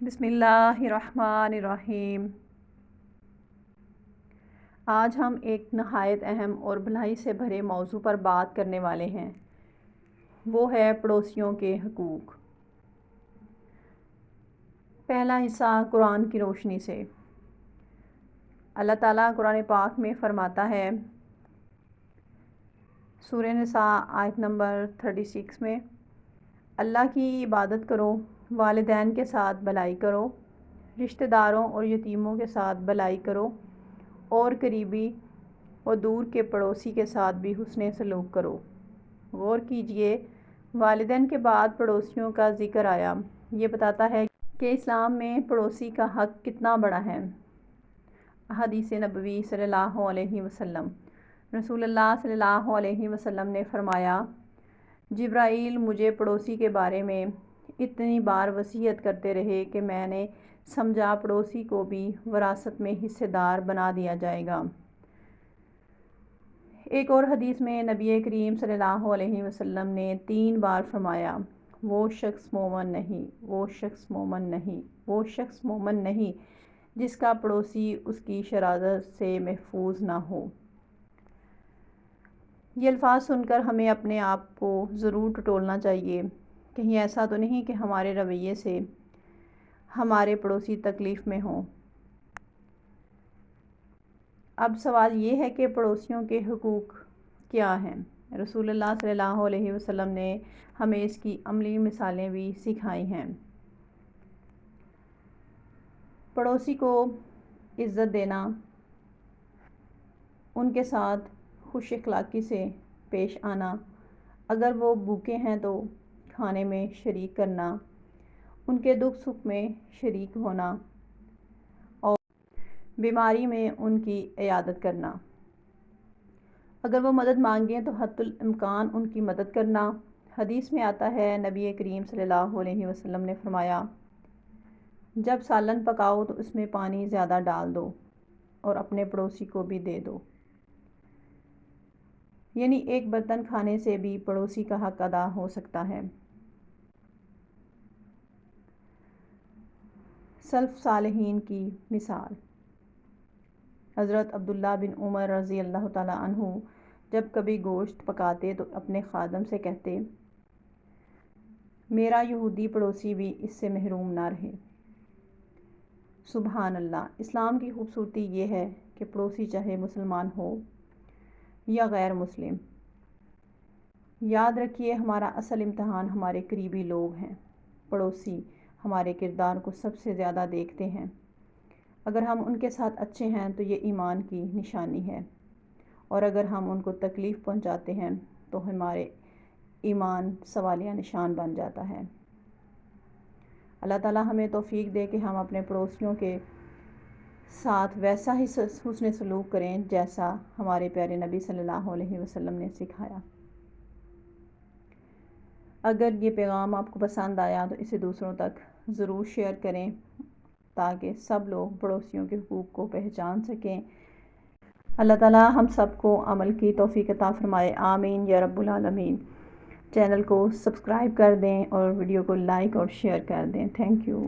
بسم اللہ الرحمن الرحیم۔ آج ہم ایک نہایت اہم اور بھلائی سے بھرے موضوع پر بات کرنے والے ہیں، وہ ہے پڑوسیوں کے حقوق۔ پہلا حصہ قرآن کی روشنی سے۔ اللہ تعالیٰ قرآن پاک میں فرماتا ہے، سورہ نساء آیت نمبر 36 میں، اللہ کی عبادت کرو، والدین کے ساتھ بھلائی کرو، رشتہ داروں اور یتیموں کے ساتھ بھلائی کرو، اور قریبی اور دور کے پڑوسی کے ساتھ بھی حسن سلوک کرو۔ غور کیجئے، والدین کے بعد پڑوسیوں کا ذکر آیا۔ یہ بتاتا ہے کہ اسلام میں پڑوسی کا حق کتنا بڑا ہے۔ احادیث نبوی صلی اللہ علیہ وسلم، رسول اللہ صلی اللہ علیہ وسلم نے فرمایا، جبرائیل مجھے پڑوسی کے بارے میں اتنی بار وصیت کرتے رہے کہ میں نے سمجھا پڑوسی کو بھی وراثت میں حصہ دار بنا دیا جائے گا۔ ایک اور حدیث میں نبی کریم صلی اللہ علیہ وسلم نے 3 بار فرمایا، وہ شخص مومن نہیں، وہ شخص مومن نہیں، وہ شخص مومن نہیں جس کا پڑوسی اس کی شرارت سے محفوظ نہ ہو۔ یہ الفاظ سن کر ہمیں اپنے آپ کو ضرور ٹٹولنا چاہیے، کہیں ایسا تو نہیں کہ ہمارے رویے سے ہمارے پڑوسی تکلیف میں ہوں۔ اب سوال یہ ہے کہ پڑوسیوں کے حقوق کیا ہیں؟ رسول اللہ صلی اللہ علیہ وسلم نے ہمیں اس کی عملی مثالیں بھی سکھائی ہیں۔ پڑوسی کو عزت دینا، ان کے ساتھ خوش اخلاقی سے پیش آنا، اگر وہ بھوکے ہیں تو کھانے میں شریک کرنا، ان کے دکھ سکھ میں شریک ہونا، اور بیماری میں ان کی عیادت کرنا۔ اگر وہ مدد مانگیں تو حتی الامکان ان کی مدد کرنا۔ حدیث میں آتا ہے، نبی کریم صلی اللہ علیہ وسلم نے فرمایا، جب سالن پکاؤ تو اس میں پانی زیادہ ڈال دو اور اپنے پڑوسی کو بھی دے دو۔ یعنی ایک برتن کھانے سے بھی پڑوسی کا حق ادا ہو سکتا ہے۔ سلف صالحین کی مثال۔ حضرت عبداللہ بن عمر رضی اللہ تعالیٰ عنہ جب کبھی گوشت پکاتے تو اپنے خادم سے کہتے، میرا یہودی پڑوسی بھی اس سے محروم نہ رہے۔ سبحان اللہ! اسلام کی خوبصورتی یہ ہے کہ پڑوسی چاہے مسلمان ہو یا غیر مسلم، یاد رکھیے ہمارا اصل امتحان ہمارے قریبی لوگ ہیں۔ پڑوسی ہمارے کردار کو سب سے زیادہ دیکھتے ہیں۔ اگر ہم ان کے ساتھ اچھے ہیں تو یہ ایمان کی نشانی ہے، اور اگر ہم ان کو تکلیف پہنچاتے ہیں تو ہمارے ایمان سوالیہ نشان بن جاتا ہے۔ اللہ تعالیٰ ہمیں توفیق دے کہ ہم اپنے پڑوسیوں کے ساتھ ویسا ہی حسن سلوک کریں جیسا ہمارے پیارے نبی صلی اللہ علیہ وسلم نے سکھایا۔ اگر یہ پیغام آپ کو پسند آیا تو اسے دوسروں تک ضرور شیئر کریں تاکہ سب لوگ پڑوسیوں کے حقوق کو پہچان سکیں۔ اللہ تعالیٰ ہم سب کو عمل کی توفیق عطا فرمائے، آمین یا رب العالمین۔ چینل کو سبسکرائب کر دیں اور ویڈیو کو لائک اور شیئر کر دیں۔ Thank you.